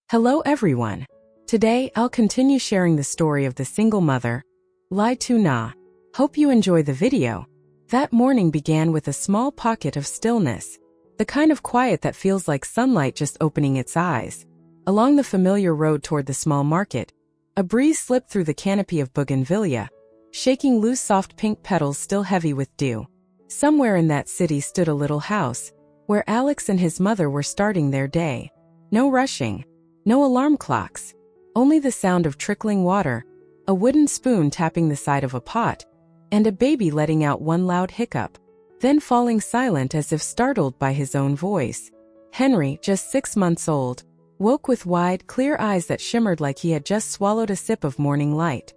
Hello everyone. Today I'll continue sharing the story of the single mother, Tuna. Hope you enjoy the video. That morning began with a small pocket of stillness, the kind of quiet that feels like sunlight just opening its eyes. Along the familiar road toward the small market, a breeze slipped through the canopy of bougainvillea, shaking loose soft pink petals still heavy with dew. Somewhere in that city stood a little house, where Alex and his mother were starting their day. No rushing, no alarm clocks, only the sound of trickling water, a wooden spoon tapping the side of a pot, and a baby letting out one loud hiccup, then falling silent as if startled by his own voice. Henry, just 6 months old, woke with wide, clear eyes that shimmered like he had just swallowed a sip of morning light.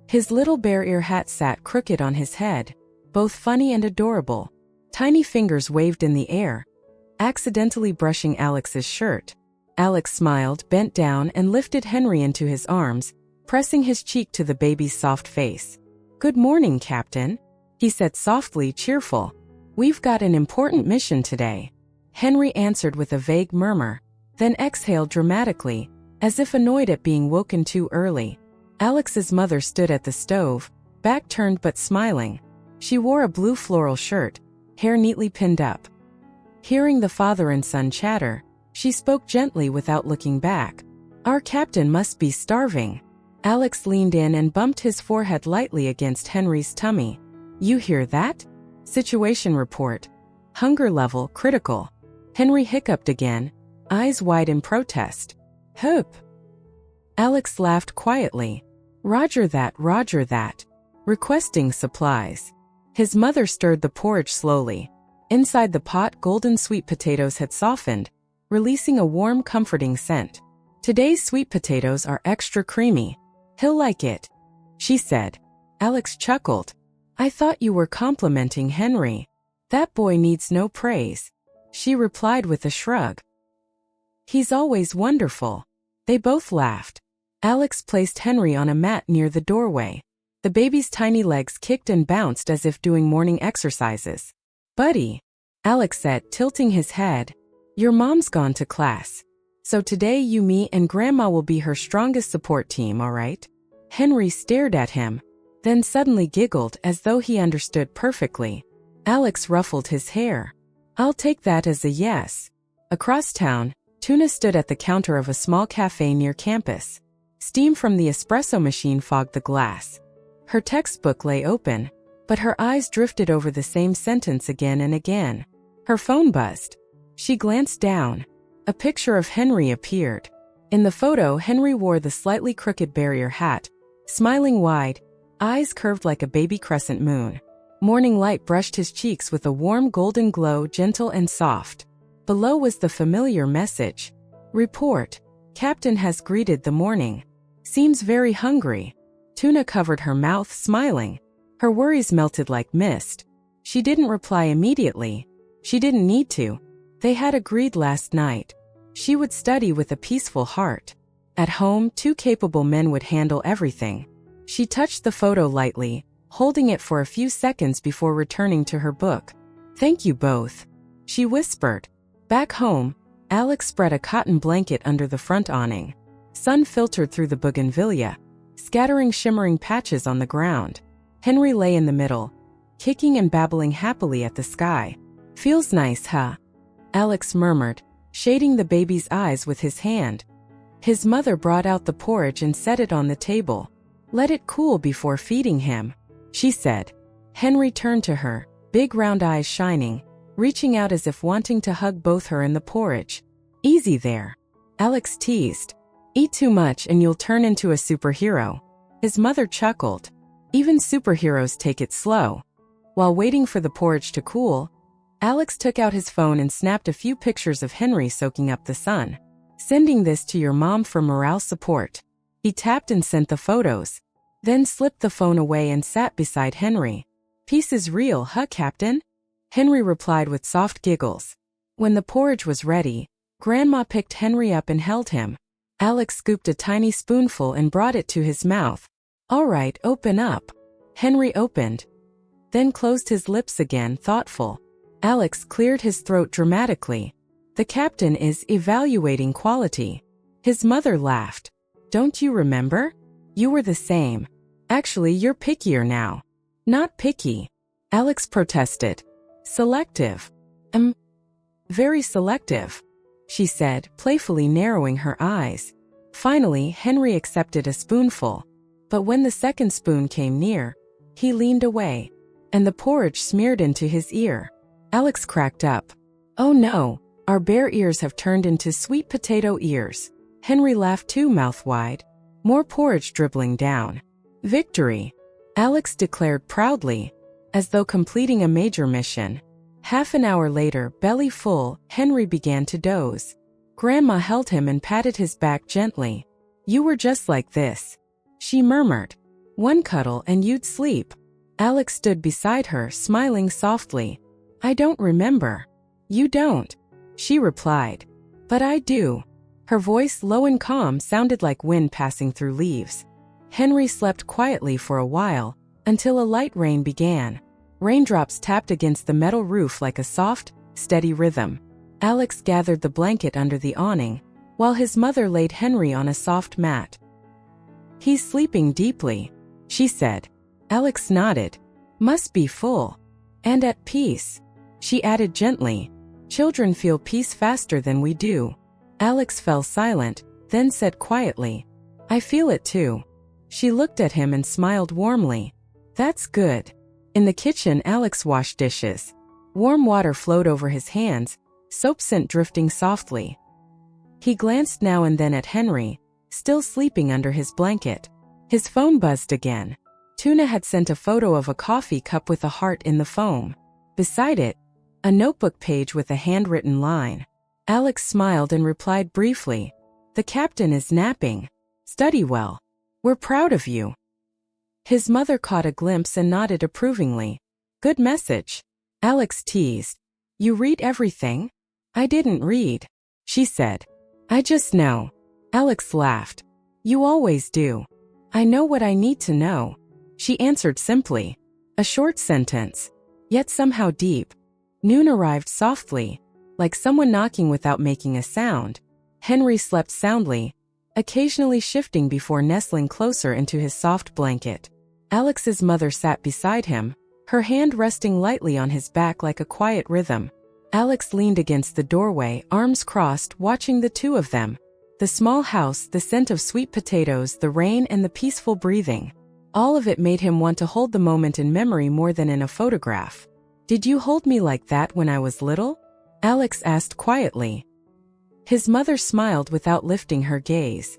His little bear ear hat sat crooked on his head, both funny and adorable. Tiny fingers waved in the air, accidentally brushing Alex's shirt. Alex smiled, bent down, and lifted Henry into his arms, pressing his cheek to the baby's soft face. "Good morning, Captain," he said softly, cheerful. "We've got an important mission today." Henry answered with a vague murmur, then exhaled dramatically, as if annoyed at being woken too early. Alex's mother stood at the stove, back turned but smiling. She wore a blue floral shirt, hair neatly pinned up. Hearing the father and son chatter, she spoke gently without looking back. "Our captain must be starving." Alex leaned in and bumped his forehead lightly against Henry's tummy. "You hear that? Situation report. Hunger level critical." Henry hiccuped again, eyes wide in protest. "Hup." Alex laughed quietly. Roger that. Requesting supplies." His mother stirred the porridge slowly. Inside the pot, golden sweet potatoes had softened, releasing a warm, comforting scent. "Today's sweet potatoes are extra creamy. He'll like it," she said. Alex chuckled. "I thought you were complimenting Henry. That boy needs no praise," she replied with a shrug. "He's always wonderful." They both laughed. Alex placed Henry on a mat near the doorway. The baby's tiny legs kicked and bounced as if doing morning exercises. "Buddy," Alex said, tilting his head, "your mom's gone to class. So today you, me, and Grandma will be her strongest support team, all right?" Henry stared at him, then suddenly giggled as though he understood perfectly. Alex ruffled his hair. "I'll take that as a yes." Across town, Tuna stood at the counter of a small cafe near campus. Steam from the espresso machine fogged the glass. Her textbook lay open, but her eyes drifted over the same sentence again and again. Her phone buzzed. She glanced down. A picture of Henry appeared. In the photo, Henry wore the slightly crooked barrier hat, smiling wide, eyes curved like a baby crescent moon. Morning light brushed his cheeks with a warm golden glow, gentle and soft. Below was the familiar message. "Report. Captain has greeted the morning. Seems very hungry." Tuna covered her mouth, smiling. Her worries melted like mist. She didn't reply immediately. She didn't need to. They had agreed last night. She would study with a peaceful heart. At home, 2 capable men would handle everything. She touched the photo lightly, holding it for a few seconds before returning to her book. "Thank you both," she whispered. Back home, Alex spread a cotton blanket under the front awning. Sun filtered through the bougainvillea, scattering shimmering patches on the ground. Henry lay in the middle, kicking and babbling happily at the sky. "Feels nice, huh?" Alex murmured, shading the baby's eyes with his hand. His mother brought out the porridge and set it on the table. "Let it cool before feeding him," she said. Henry turned to her, big round eyes shining, reaching out as if wanting to hug both her and the porridge. "Easy there," Alex teased. "Eat too much and you'll turn into a superhero." His mother chuckled. "Even superheroes take it slow." While waiting for the porridge to cool, Alex took out his phone and snapped a few pictures of Henry soaking up the sun. "Sending this to your mom for morale support." He tapped and sent the photos, then slipped the phone away and sat beside Henry. "Peace is real, huh, Captain?" Henry replied with soft giggles. When the porridge was ready, Grandma picked Henry up and held him. Alex scooped a tiny spoonful and brought it to his mouth. "All right, open up." Henry opened, then closed his lips again, thoughtful. Alex cleared his throat dramatically. "The captain is evaluating quality." His mother laughed. Don't you remember? You were the same. Actually, you're pickier now. Not picky. Alex protested. Selective. Very selective, she said, playfully narrowing her eyes. Finally, Henry accepted a spoonful. But when the second spoon came near, he leaned away, and the porridge smeared into his ear. Alex cracked up. Oh no, our bear ears have turned into sweet potato ears. Henry laughed too, mouth wide. More porridge dribbling down. Victory, Alex declared proudly, as though completing a major mission. Half an hour later, belly full, Henry began to doze. Grandma held him and patted his back gently. You were just like this, she murmured. One cuddle and you'd sleep. Alex stood beside her, smiling softly. I don't remember. You don't, she replied. But I do. Her voice, low and calm, sounded like wind passing through leaves. Henry slept quietly for a while, until a light rain began. Raindrops tapped against the metal roof like a soft, steady rhythm. Alex gathered the blanket under the awning, while his mother laid Henry on a soft mat. He's sleeping deeply, she said. Alex nodded. Must be full. And at peace, she added gently. Children feel peace faster than we do. Alex fell silent, then said quietly, I feel it too. She looked at him and smiled warmly. That's good. In the kitchen, Alex washed dishes. Warm water flowed over his hands, soap scent drifting softly. He glanced now and then at Henry, still sleeping under his blanket. His phone buzzed again. Tuna had sent a photo of a coffee cup with a heart in the foam. Beside it, a notebook page with a handwritten line. Alex smiled and replied briefly, The captain is napping. Study well. We're proud of you. His mother caught a glimpse and nodded approvingly. Good message. Alex teased. You read everything? I didn't read, she said. I just know. Alex laughed. You always do. I know what I need to know, she answered simply. A short sentence, yet somehow deep. Noon arrived softly, like someone knocking without making a sound. Henry slept soundly, occasionally shifting before nestling closer into his soft blanket. Alex's mother sat beside him, her hand resting lightly on his back like a quiet rhythm. Alex leaned against the doorway, arms crossed, watching the two of them. The small house, the scent of sweet potatoes, the rain, and the peaceful breathing. All of it made him want to hold the moment in memory more than in a photograph. Did you hold me like that when I was little? Alex asked quietly. His mother smiled without lifting her gaze.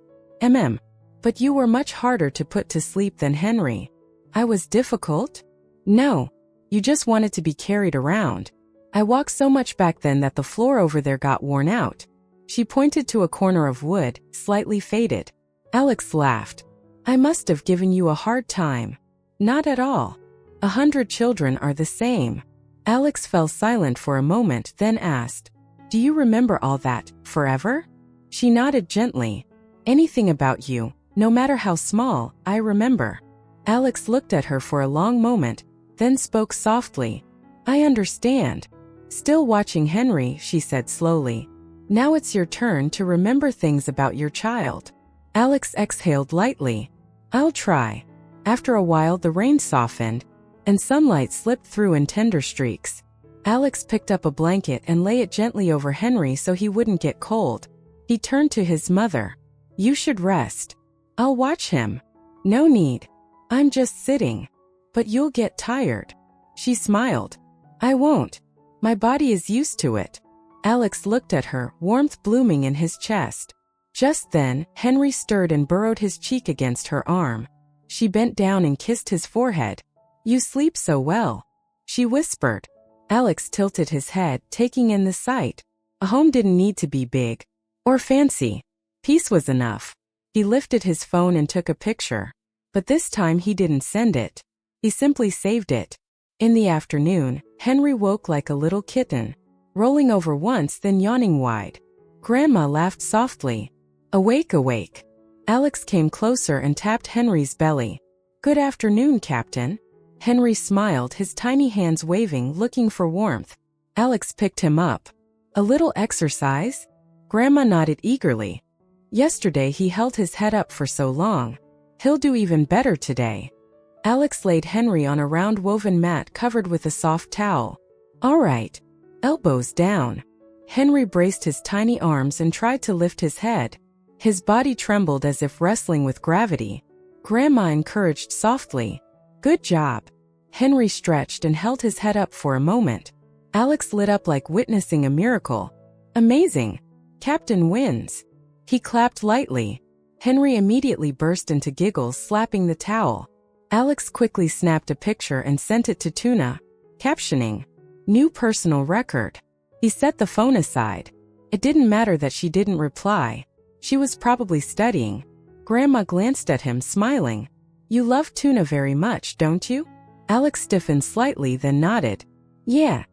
But you were much harder to put to sleep than Henry. I was difficult? No. You just wanted to be carried around. I walked so much back then that the floor over there got worn out. She pointed to a corner of wood, slightly faded. Alex laughed. I must have given you a hard time. Not at all. 100 children are the same. Alex fell silent for a moment, then asked, Do you remember all that, forever? She nodded gently. Anything about you, no matter how small, I remember. Alex looked at her for a long moment, then spoke softly. I understand. Still watching Henry, she said slowly. Now it's your turn to remember things about your child. Alex exhaled lightly. I'll try. After a while the rain softened, and sunlight slipped through in tender streaks. Alex picked up a blanket and lay it gently over Henry so he wouldn't get cold. He turned to his mother. You should rest. I'll watch him. No need. I'm just sitting. But you'll get tired. She smiled. I won't. My body is used to it. Alex looked at her, warmth blooming in his chest. Just then, Henry stirred and burrowed his cheek against her arm. She bent down and kissed his forehead. You sleep so well, she whispered. Alex tilted his head, taking in the sight. A home didn't need to be big or fancy. Peace was enough. He lifted his phone and took a picture. But this time he didn't send it. He simply saved it. In the afternoon, Henry woke like a little kitten, rolling over once then yawning wide. Grandma laughed softly. Awake, awake. Alex came closer and tapped Henry's belly. Good afternoon, Captain. Henry smiled, his tiny hands waving, looking for warmth. Alex picked him up. A little exercise? Grandma nodded eagerly. Yesterday he held his head up for so long. He'll do even better today. Alex laid Henry on a round woven mat covered with a soft towel. All right. Elbows down. Henry braced his tiny arms and tried to lift his head. His body trembled as if wrestling with gravity. Grandma encouraged softly. Good job. Henry stretched and held his head up for a moment. Alex lit up like witnessing a miracle. Amazing. Captain wins. He clapped lightly. Henry immediately burst into giggles, slapping the towel. Alex quickly snapped a picture and sent it to Tuna, captioning, "New personal record." He set the phone aside. It didn't matter that she didn't reply. She was probably studying. Grandma glanced at him, smiling. "You love Tuna very much, don't you?" Alex stiffened slightly, then nodded. "Yeah.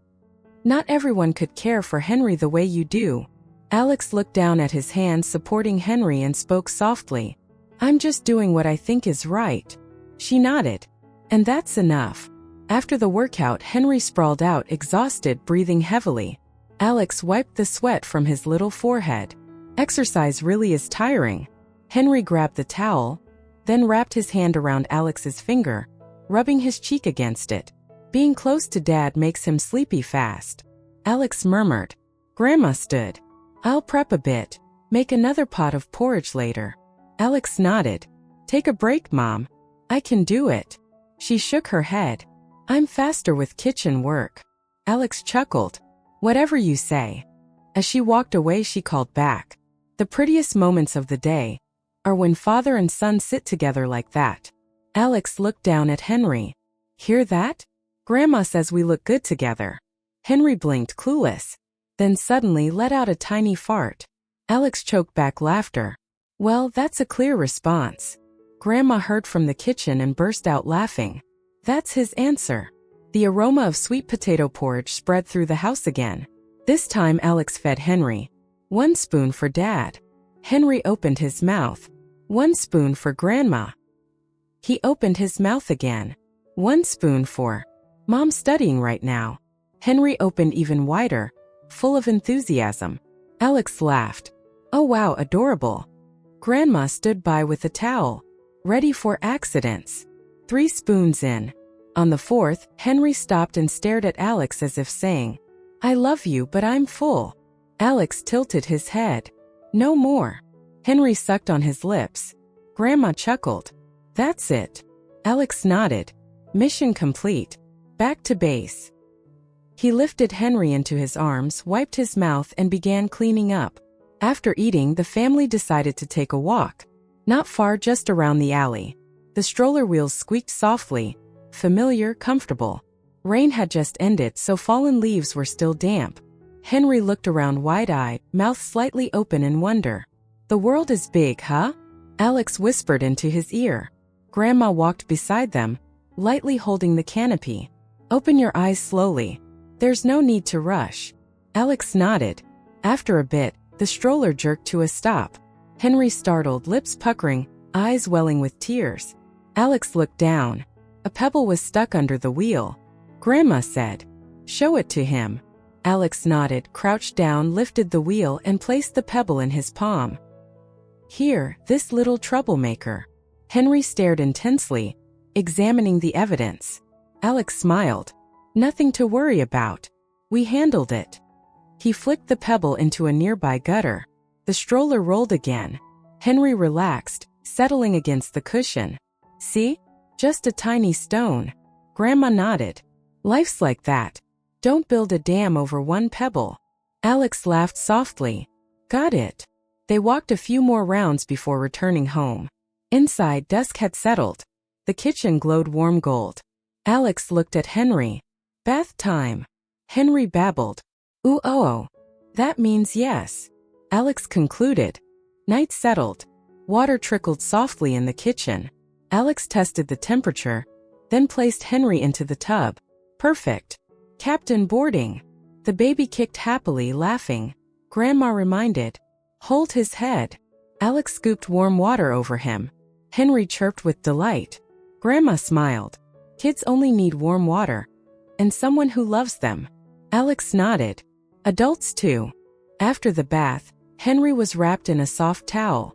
Not everyone could care for Henry the way you do." Alex looked down at his hand supporting Henry and spoke softly. "I'm just doing what I think is right." She nodded. "And that's enough." After the workout, Henry sprawled out, exhausted, breathing heavily. Alex wiped the sweat from his little forehead. "Exercise really is tiring." Henry grabbed the towel, then wrapped his hand around Alex's finger, rubbing his cheek against it. "Being close to Dad makes him sleepy fast." Alex murmured. Grandma stood. "I'll prep a bit. Make another pot of porridge later." Alex nodded. "Take a break, Mom. I can do it." She shook her head. "I'm faster with kitchen work." Alex chuckled. "Whatever you say." As she walked away, she called back. "The prettiest moments of the day are when father and son sit together like that." Alex looked down at Henry. "Hear that? Grandma says we look good together." Henry blinked, clueless, then suddenly let out a tiny fart. Alex choked back laughter. "Well, that's a clear response." Grandma heard from the kitchen and burst out laughing. "That's his answer." The aroma of sweet potato porridge spread through the house again. This time Alex fed Henry. "1 spoon for Dad." Henry opened his mouth. "1 spoon for Grandma." He opened his mouth again. "1 spoon for Mom's studying right now." Henry opened even wider, full of enthusiasm. Alex laughed. "Oh wow, adorable." Grandma stood by with a towel, ready for accidents. 3 spoons in. On the 4th, Henry stopped and stared at Alex as if saying, "I love you, but I'm full." Alex tilted his head. "No more." Henry sucked on his lips. Grandma chuckled. "That's it." Alex nodded. Mission complete. Back to base. He lifted Henry into his arms, wiped his mouth, and began cleaning up. After eating, the family decided to take a walk. Not far, just around the alley. The stroller wheels squeaked softly, familiar, comfortable. Rain had just ended, so fallen leaves were still damp. Henry looked around wide-eyed, mouth slightly open in wonder. "The world is big, huh?" Alex whispered into his ear. Grandma walked beside them, lightly holding the canopy. "Open your eyes slowly. There's no need to rush." Alex nodded. After a bit, the stroller jerked to a stop. Henry startled, lips puckering, eyes welling with tears. Alex looked down. A pebble was stuck under the wheel. Grandma said, "Show it to him." Alex nodded, crouched down, lifted the wheel, and placed the pebble in his palm. "Here, this little troublemaker." Henry stared intensely, examining the evidence. Alex smiled. "Nothing to worry about. We handled it." He flicked the pebble into a nearby gutter. The stroller rolled again. Henry relaxed, settling against the cushion. "See? Just a tiny stone." Grandma nodded. "Life's like that. Don't build a dam over 1 pebble." Alex laughed softly. "Got it." They walked a few more rounds before returning home. Inside, dusk had settled. The kitchen glowed warm gold. Alex looked at Henry. "Bath time." Henry babbled. "Ooh, oh. That means yes." Alex concluded. Night settled. Water trickled softly in the kitchen. Alex tested the temperature, then placed Henry into the tub. "Perfect. Captain boarding." The baby kicked happily, laughing. Grandma reminded, "Hold his head." Alex scooped warm water over him. Henry chirped with delight. Grandma smiled. Kids only need warm water. And someone who loves them. Alex nodded. Adults too. After the bath, Henry was wrapped in a soft towel.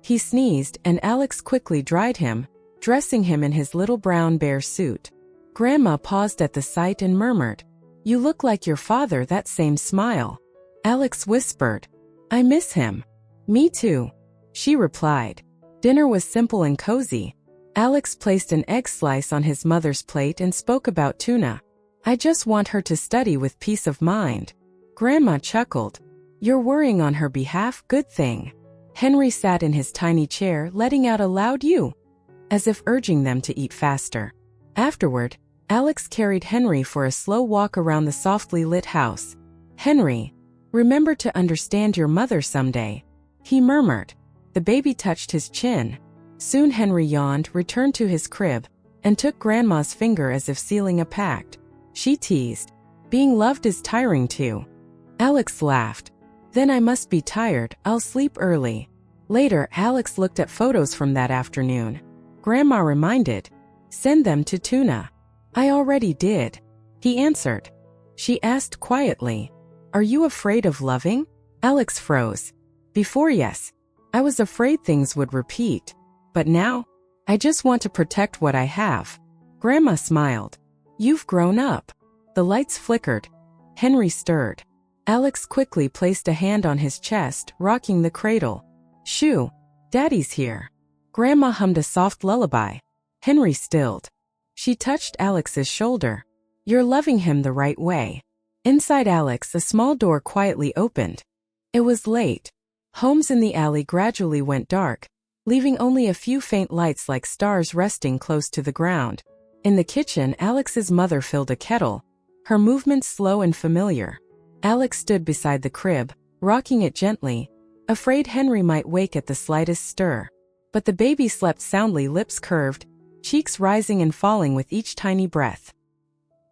He sneezed, and Alex quickly dried him, dressing him in his little brown bear suit. Grandma paused at the sight and murmured, "You look like your father, that same smile." Alex whispered, "I miss him." "Me too," she replied. Dinner was simple and cozy. Alex placed an egg slice on his mother's plate and spoke about Tuna. "I just want her to study with peace of mind." Grandma chuckled. "You're worrying on her behalf, good thing." Henry sat in his tiny chair, letting out a loud "you," as if urging them to eat faster. Afterward, Alex carried Henry for a slow walk around the softly lit house. "Henry, remember to understand your mother someday," he murmured. The baby touched his chin. Soon Henry yawned, returned to his crib, and took Grandma's finger as if sealing a pact. She teased, "Being loved is tiring too." Alex laughed. "Then I must be tired, I'll sleep early." Later, Alex looked at photos from that afternoon. Grandma reminded, "Send them to Tuna." "I already did," he answered. She asked quietly, "Are you afraid of loving?" Alex froze. "Before, yes. I was afraid things would repeat. But now, I just want to protect what I have." Grandma smiled. "You've grown up." The lights flickered. Henry stirred. Alex quickly placed a hand on his chest, rocking the cradle. "Shoo, Daddy's here." Grandma hummed a soft lullaby. Henry stilled. She touched Alex's shoulder. "You're loving him the right way." Inside Alex, a small door quietly opened. It was late. Homes in the alley gradually went dark, leaving only a few faint lights like stars resting close to the ground. In the kitchen, Alex's mother filled a kettle, her movements slow and familiar. Alex stood beside the crib, rocking it gently, afraid Henry might wake at the slightest stir. But the baby slept soundly, lips curved, cheeks rising and falling with each tiny breath.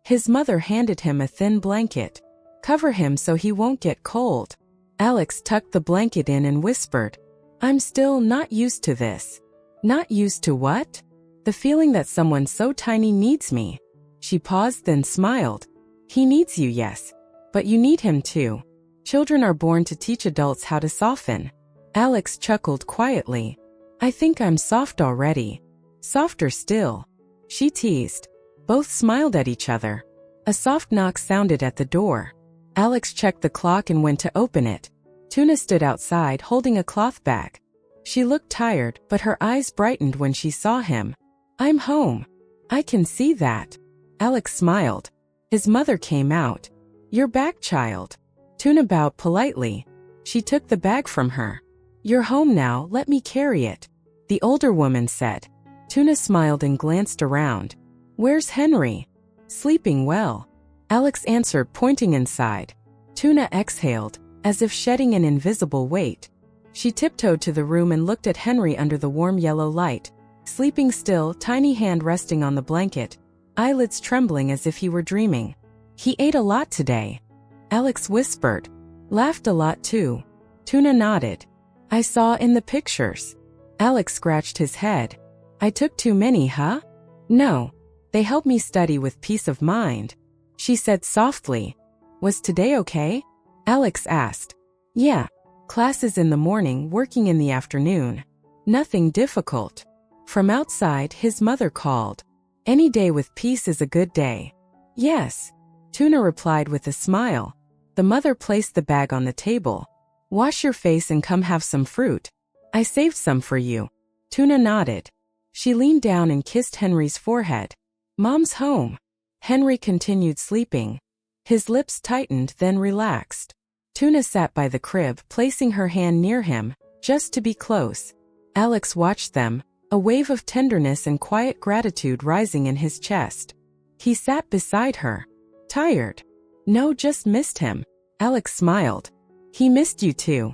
His mother handed him a thin blanket. "Cover him so he won't get cold." Alex tucked the blanket in and whispered, "I'm still not used to this." "Not used to what?" "The feeling that someone so tiny needs me." She paused, then smiled. "He needs you, yes. But you need him too. Children are born to teach adults how to soften." Alex chuckled quietly. "I think I'm soft already." "Softer still," she teased. Both smiled at each other. A soft knock sounded at the door. Alex checked the clock and went to open it. Tuna stood outside holding a cloth bag. She looked tired, but her eyes brightened when she saw him. "I'm home." "I can see that." Alex smiled. His mother came out. "You're back, child." Tuna bowed politely. She took the bag from her. "You're home now, let me carry it," the older woman said. Tuna smiled and glanced around. "Where's Henry?" "Sleeping well," Alex answered, pointing inside. Tuna exhaled, as if shedding an invisible weight. She tiptoed to the room and looked at Henry under the warm yellow light, sleeping still, tiny hand resting on the blanket, eyelids trembling as if he were dreaming. "He ate a lot today," Alex whispered. "Laughed a lot too." Tuna nodded. "I saw in the pictures." Alex scratched his head. "I took too many, huh?" "No. They help me study with peace of mind," she said softly. "Was today okay?" Alex asked. "Yeah. Classes in the morning, working in the afternoon. Nothing difficult." From outside, his mother called. "Any day with peace is a good day." "Yes," Tuna replied with a smile. The mother placed the bag on the table. "Wash your face and come have some fruit. I saved some for you." Tuna nodded. She leaned down and kissed Henry's forehead. "Mom's home." Henry continued sleeping. His lips tightened, then relaxed. Tuna sat by the crib, placing her hand near him, just to be close. Alex watched them, a wave of tenderness and quiet gratitude rising in his chest. He sat beside her. "Tired?" "No, just missed him." Alex smiled. "He missed you too.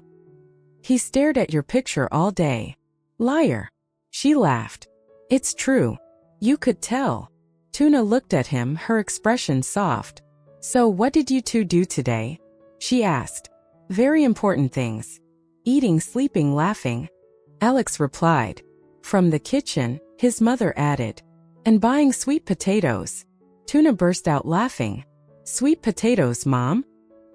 He stared at your picture all day." "Liar." She laughed. "It's true. You could tell." Tuna looked at him, her expression soft. "So what did you two do today?" she asked. "Very important things. Eating, sleeping, laughing," Alex replied. From the kitchen, his mother added, "And buying sweet potatoes." Tuna burst out laughing. "Sweet potatoes, Mom?"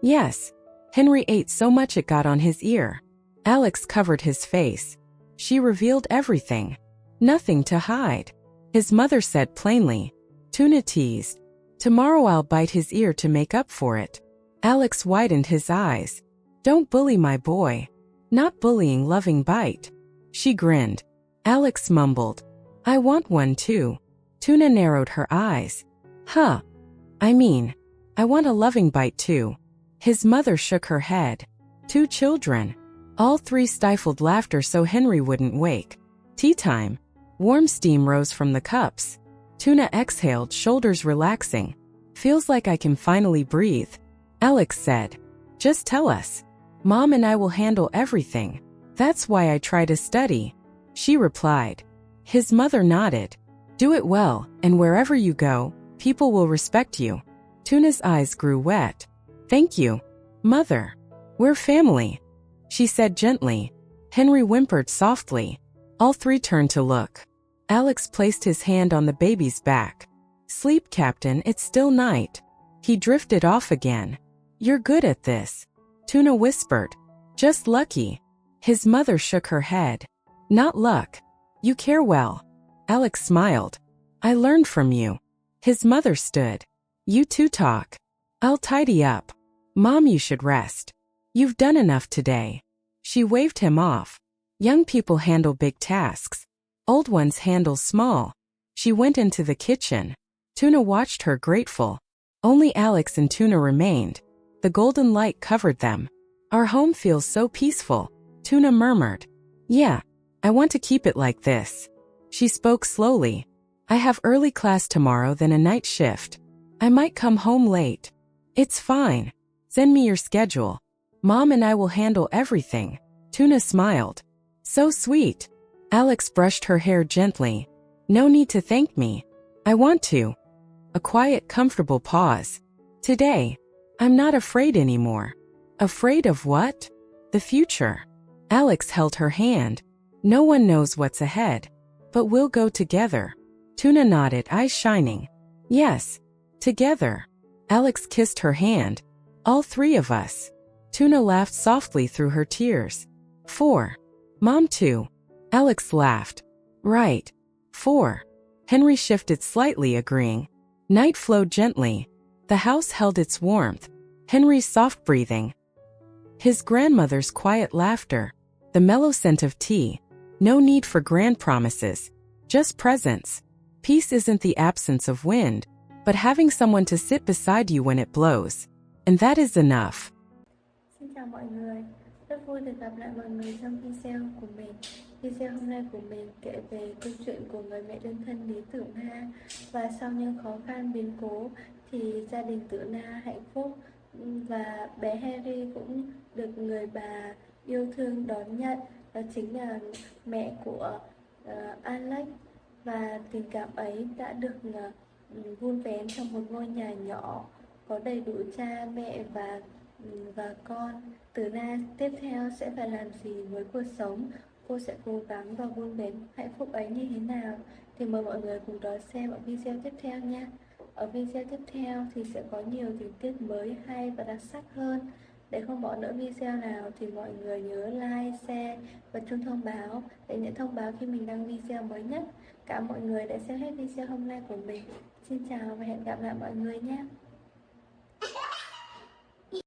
"Yes." Henry ate so much it got on his ear. Alex covered his face. She revealed everything. Nothing to hide. His mother said plainly. Tuna teased. Tomorrow I'll bite his ear to make up for it. Alex widened his eyes. Don't bully my boy. Not bullying, loving bite. She grinned. Alex mumbled. I want one too. Tuna narrowed her eyes. Huh. I mean, I want a loving bite too. His mother shook her head. 2 children. All 3 stifled laughter so Henry wouldn't wake. Tea time. Warm steam rose from the cups. Tuna exhaled, shoulders relaxing. Feels like I can finally breathe. Alex said. Just tell us. Mom and I will handle everything. That's why I try to study. She replied. His mother nodded. Do it well, and wherever you go, people will respect you. Tuna's eyes grew wet. Thank you, Mother. We're family, she said gently. Henry whimpered softly. All 3 turned to look. Alex placed his hand on the baby's back. Sleep, Captain, it's still night. He drifted off again. You're good at this, Tuna whispered. Just lucky. His mother shook her head. Not luck. You care well. Alex smiled. I learned from you. His mother stood. You 2 talk. I'll tidy up. Mom, you should rest. You've done enough today. She waved him off. Young people handle big tasks. Old ones handle small. She went into the kitchen. Tuna watched her, grateful. Only Alex and Tuna remained. The golden light covered them. Our home feels so peaceful, Tuna murmured. Yeah, I want to keep it like this. She spoke slowly. I have early class tomorrow, then a night shift. I might come home late. It's fine. Send me your schedule. Mom and I will handle everything. Tuna smiled. So sweet. Alex brushed her hair gently. No need to thank me. I want to. A quiet, comfortable pause. Today, I'm not afraid anymore. Afraid of what? The future. Alex held her hand. No one knows what's ahead. But we'll go together. Tuna nodded, eyes shining. Yes. Together. Alex kissed her hand. All 3 of us. Tuna laughed softly through her tears. 4. Mom too. Alex laughed. Right. 4. Henry shifted slightly, agreeing. Night flowed gently. The house held its warmth. Henry's soft breathing. His grandmother's quiet laughter. The mellow scent of tea. No need for grand promises. Just presence. Peace isn't the absence of wind, but having someone to sit beside you when it blows. And that is enough. Xin chào mọi người, rất vui được gặp lại mọi người trong video của mình. Video hôm nay của mình kể về câu chuyện của người mẹ đơn thân Lý Tuna. Và sau những khó khăn biến cố thì gia đình Tuna hạnh phúc và bé Harry cũng được người bà yêu thương đón nhận. Đó chính là mẹ của Alex. Và tình cảm ấy đã được vun vén trong một ngôi nhà nhỏ có đầy đủ cha mẹ và con. Tuna tiếp theo sẽ phải làm gì với cuộc sống, cô sẽ cố gắng và vun vén hạnh phúc ấy như thế nào, thì mời mọi người cùng đón xem ở video tiếp theo nha. Ở video tiếp theo thì sẽ có nhiều tình tiết mới hay và đặc sắc hơn. Để không bỏ lỡ video nào thì mọi người nhớ like, share và chuông thông báo để nhận thông báo khi mình đăng video mới nhất. Cảm ơn mọi người đã xem hết video hôm nay của mình. Xin chào và hẹn gặp lại mọi người nhé.